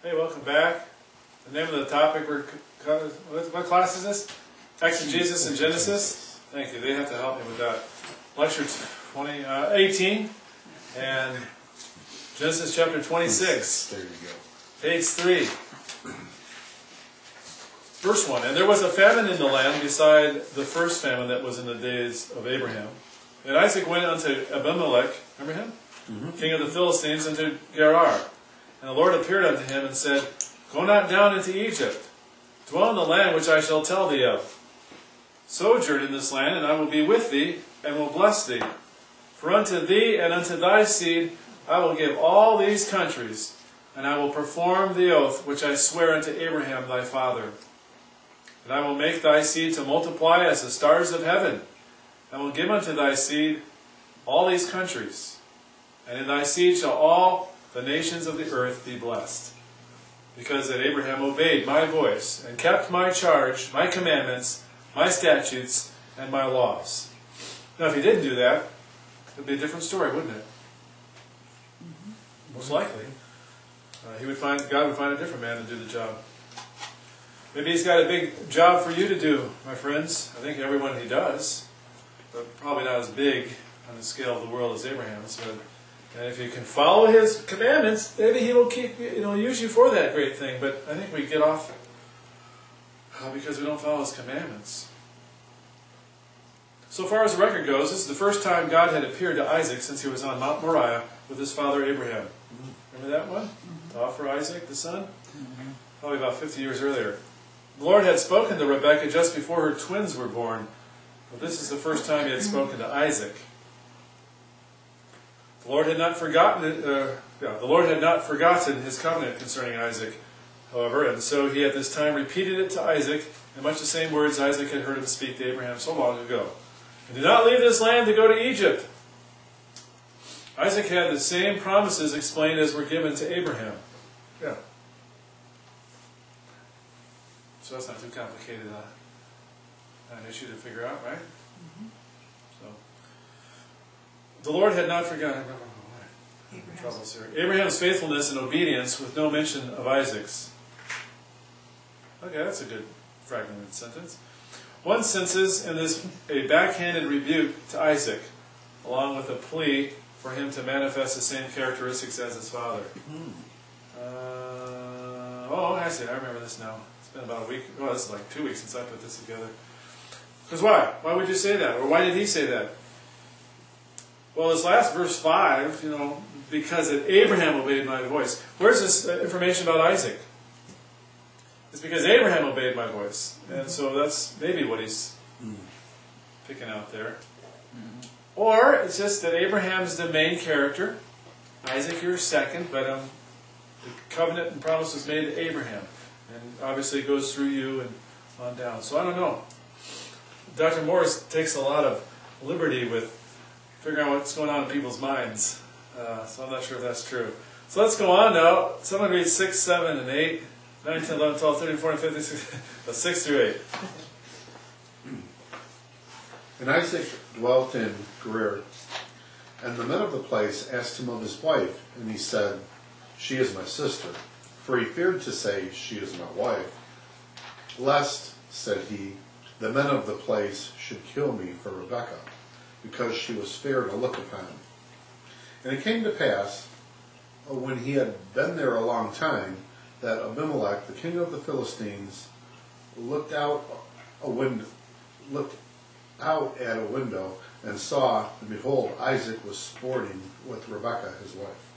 Hey, welcome back. The name of the topic what class is this? Exegesis in Genesis. Thank you. They have to help me with that. Lecture 18 and Genesis chapter 26. There you go. Page 3. Verse 1. And there was a famine in the land beside the first famine that was in the days of Abraham. And Isaac went unto Abimelech, remember him? King of the Philistines, unto Gerar. And the Lord appeared unto him and said, Go not down into Egypt. Dwell in the land which I shall tell thee of. Sojourn in this land, and I will be with thee, and will bless thee. For unto thee and unto thy seed I will give all these countries, and I will perform the oath which I swear unto Abraham thy father. And I will make thy seed to multiply as the stars of heaven, and will give unto thy seed all these countries. And in thy seed shall all the nations of the earth be blessed. Because that Abraham obeyed my voice, and kept my charge, my commandments, my statutes, and my laws. Now if he didn't do that, it would be a different story, wouldn't it? Most likely. God would find a different man to do the job. Maybe he's got a big job for you to do, my friends. I think everyone he does. But probably not as big on the scale of the world as Abraham's. And if you can follow his commandments, maybe he will use you for that great thing. But I think we get off because we don't follow his commandments. So far as the record goes, this is the first time God had appeared to Isaac since he was on Mount Moriah with his father Abraham. Remember that one? To offer Isaac, the son? Probably about 50 years earlier. The Lord had spoken to Rebekah just before her twins were born. But this is the first time he had spoken to Isaac. The Lord had not forgotten his covenant concerning Isaac, however, and so he at this time repeated it to Isaac in much the same words Isaac had heard him speak to Abraham so long ago. And do not leave this land to go to Egypt. Isaac had the same promises explained as were given to Abraham. Yeah. So that's not too complicated an issue to figure out, right? So the Lord had not forgotten Abraham's faithfulness and obedience with no mention of Isaac's. Okay, that's a good fragmented sentence. One senses in this a backhanded rebuke to Isaac, along with a plea for him to manifest the same characteristics as his father. I see. I remember this now. It's been about a week. Oh, this is like 2 weeks since I put this together. Because why? Why would you say that? Or why did he say that? Well, this last verse 5, because that Abraham obeyed my voice. Where's this information about Isaac? It's because Abraham obeyed my voice. And so that's maybe what he's picking out there. Or it's just that Abraham's the main character. Isaac, you're second, but the covenant and promise was made to Abraham. And obviously it goes through you and on down. So I don't know. Dr. Morris takes a lot of liberty with figuring out what's going on in people's minds. So I'm not sure if that's true. So let's go on now. Someone read 6, 7, and 8. 9, 10, 11, 12, 13, 14, 15, 16, 6 through 8. And Isaac dwelt in Gerar, and the men of the place asked him of his wife, and he said, She is my sister. For he feared to say, She is my wife. Lest, said he, the men of the place should kill me for Rebekah, because she was fair to look upon. And it came to pass, when he had been there a long time, that Abimelech, the king of the Philistines, looked out at a window and saw, and behold, Isaac was sporting with Rebekah his wife.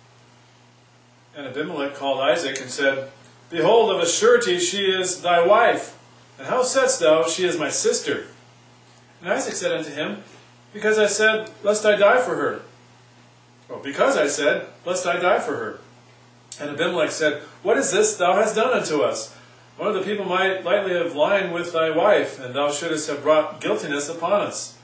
And Abimelech called Isaac and said, Behold, of a surety she is thy wife. And how saidst thou, She is my sister? And Isaac said unto him, Because I said, Lest I die for her. Because I said, Lest I die for her. And Abimelech said, What is this thou hast done unto us? One of the people might lightly have lain with thy wife, and thou shouldest have brought guiltiness upon us.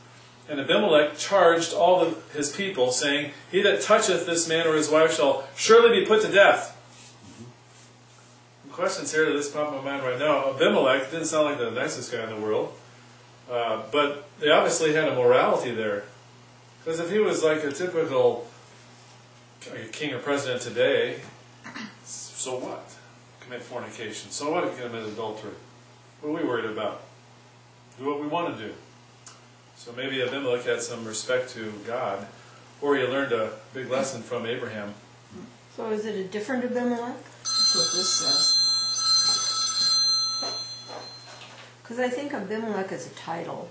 And Abimelech charged all his people, saying, He that toucheth this man or his wife shall surely be put to death. Some questions here that just pop in my mind right now. Abimelech didn't sound like the nicest guy in the world, but they obviously had a morality there. Because if he was like a typical king or president today, so what? commit fornication. So what if you commit adultery? What are we worried about? Do what we want to do. So maybe Abimelech had some respect to God, or he learned a big lesson from Abraham. So is it a different Abimelech? That's what this says. Because I think Abimelech is a title.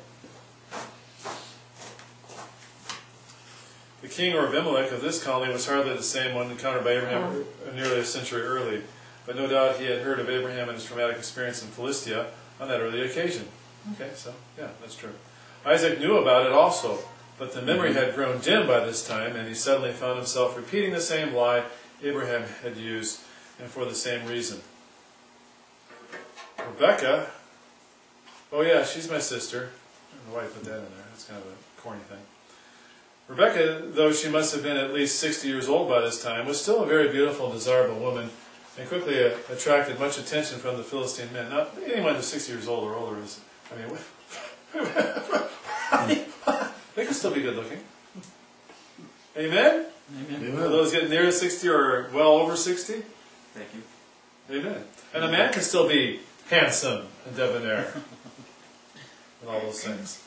The king or Abimelech of this colony was hardly the same one encountered by Abraham nearly a century early, but no doubt he had heard of Abraham and his traumatic experience in Philistia on that early occasion. Okay, so yeah, that's true. Isaac knew about it also, but the memory had grown dim by this time, and he suddenly found himself repeating the same lie Abraham had used, and for the same reason. Rebecca, oh yeah, she's my sister. I don't know why I put that in there. That's kind of a corny thing. Rebecca, though she must have been at least 60 years old by this time, was still a very beautiful and desirable woman, and quickly attracted much attention from the Philistine men. Now, anyone who's 60 years old or older is, I mean, they can still be good looking. Amen? Amen. For those getting near 60 or well over 60? Thank you. Amen. And a man can still be handsome and debonair. And all those things.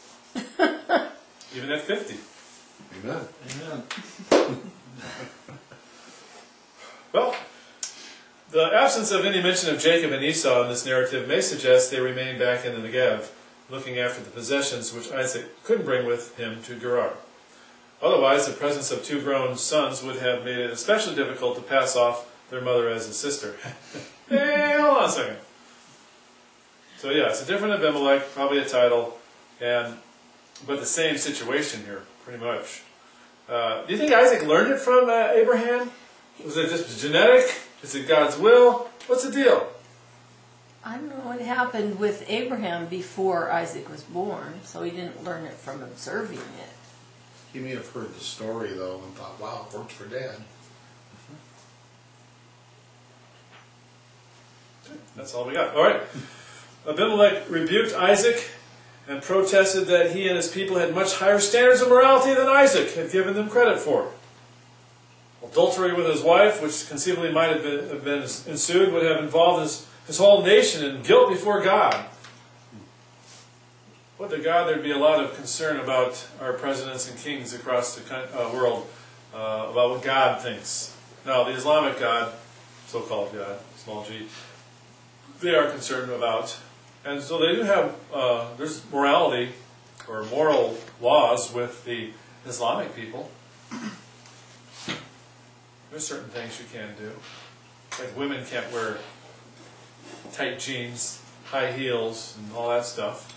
Even at 50. Amen. Amen. Well, the absence of any mention of Jacob and Esau in this narrative may suggest they remained back in the Negev, looking after the possessions which Isaac couldn't bring with him to Gerar. Otherwise, the presence of two grown sons would have made it especially difficult to pass off their mother as a sister. Hey, hold on a second. So yeah, it's a different Abimelech, probably a title, but the same situation here, pretty much. Do you think Isaac learned it from Abraham? Was it just genetic? Is it God's will? What's the deal? I don't know what happened with Abraham before Isaac was born, so he didn't learn it from observing it. He may have heard the story, though, and thought, wow, it worked for Dad. That's all we got. All right. Abimelech rebuked Isaac and protested that he and his people had much higher standards of morality than Isaac had given them credit for. Adultery with his wife, which conceivably might have been ensued, would have involved his whole nation in guilt before God. Would to God there'd be a lot of concern about our presidents and kings across the world about what God thinks. Now, the Islamic God, so-called God, small g, they are concerned about. And so they do have, there's morality or moral laws with the Islamic people. There's certain things you can't do. Like women can't wear tight jeans, high heels, and all that stuff.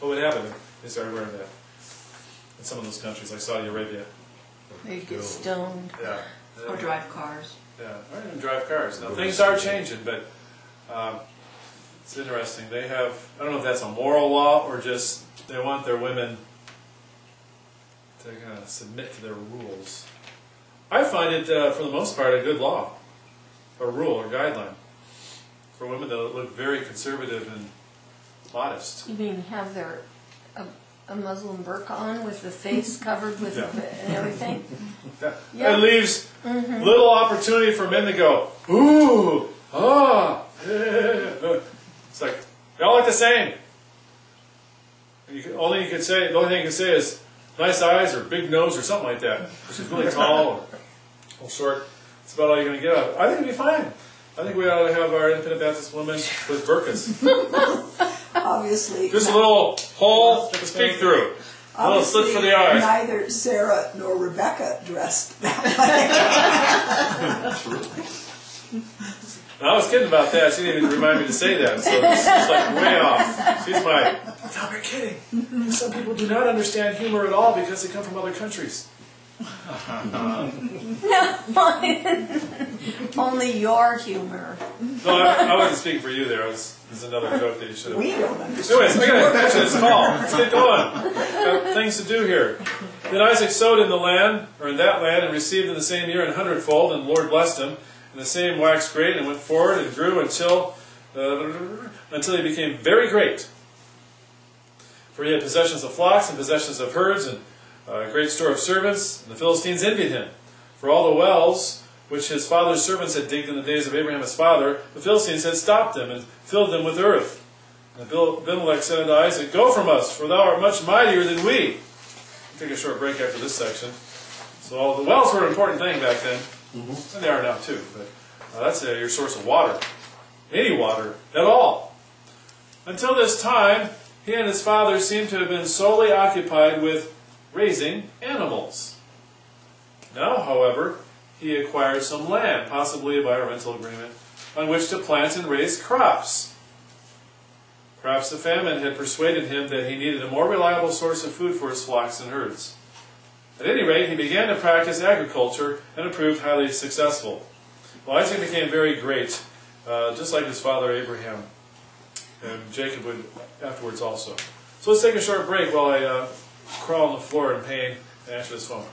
What would happen if they started wearing that? In some of those countries, like Saudi Arabia. They get stoned. Yeah. Or drive cars. Yeah, or even drive cars. Now, things are changing, but it's interesting. They have, I don't know if that's a moral law or just they want their women to kind of submit to their rules. I find it, for the most part, a good law, a rule or guideline for women that look very conservative and modest. You mean have their a Muslim burqa on with the face covered with and everything? Yeah. It leaves little opportunity for men to go, ooh, ah, yeah. It's like, they all look the same. And the only thing you can say is nice eyes or big nose or something like that. She's really tall or a little short. That's about all you're going to get out of it. I think it'd be fine. I think we ought to have our independent Baptist women with burqas. Obviously. Just a little hole to speak through. A little slit for the eyes. Neither Sarah nor Rebecca dressed that way. Now, I was kidding about that. She didn't even remind me to say that. So this is like way off. She's my, stop, you're kidding. Some people do not understand humor at all because they come from other countries. No, only your humor. No, I wasn't speaking for you there. There's another joke that you should have. We don't understand. Anyways, I gotta catch this call. Let's get going. Got things to do here. Then Isaac sowed in the land, or in that land, and received in the same year 100-fold, and the Lord blessed him. And the same waxed great, and went forward and grew until he became very great. For he had possessions of flocks and possessions of herds, and a great store of servants, and the Philistines envied him. For all the wells which his father's servants had digged in the days of Abraham his father, the Philistines had stopped them and filled them with earth. And Abimelech said unto Isaac, Go from us, for thou art much mightier than we. We'll take a short break after this section. So the wells were an important thing back then, and they are now too. But that's your source of water, any water at all. Until this time, he and his father seem to have been solely occupied with raising animals. Now, however, he acquired some land, possibly by a rental agreement, on which to plant and raise crops. Perhaps the famine had persuaded him that he needed a more reliable source of food for his flocks and herds. At any rate, he began to practice agriculture and proved highly successful. Well, Isaac became very great, just like his father Abraham, and Jacob would afterwards also. So let's take a short break while I crawl on the floor in pain and answer this phone.